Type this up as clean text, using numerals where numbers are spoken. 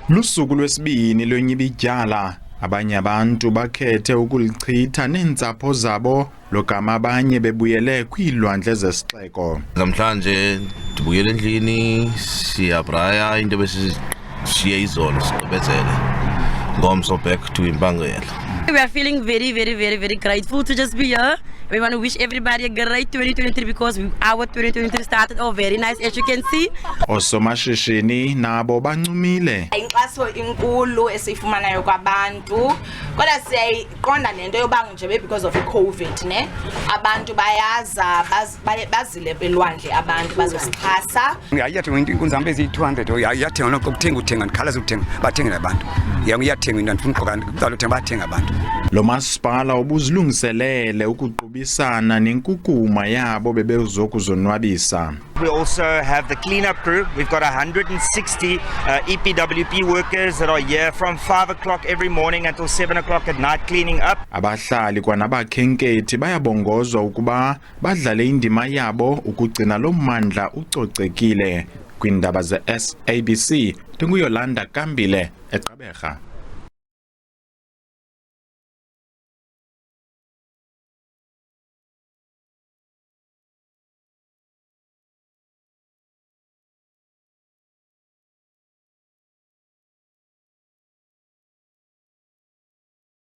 Lusuku lwesibini lwenyibidyala, abanye abantu bakhethe ukulichitha neentsapho zabo logama abanye bebuyele kwiilwandle zesixeko. Namhlanje ndibuyele endlini siyabraya into besishiye izolo sigqibezele ngomso back to Impangela. We are feeling very grateful to just be here. We want to wish everybody a great 2023 because our 2023 started off very nice, as you can see. Osomashishini nabo bancumile. Inkxaso inkulu esifumanayo kwabantu kodwa siyayiqonda nento yoba nje because of i-COVID ne abantu bayaza bazile belwandle abantu bazosixhasa. Uyathenga inkunzi hambe ezi-200 uyathenga nokuthenga ndikhalaza ukuthenga bathengela abantu uyathenga into ndifuna ugqoka kuqala uthenga bathenga abantu. Lo masipala ubuzilungiselele ukuqubisana nenkukuma yabo bebezokuzonwabisa. We also have the cleanup crew. We've got 160 EPWP workers that are here from 5 o'clock every morning until 7 o'clock at night cleaning up. Abahlali kwanabakhenkethi bayabongozwa ukuba badlale indima yabo ukugcina lo mmandla ucocekile. Kwindaba ze-SABC, ndinguYolanda Kambile eGqeberha.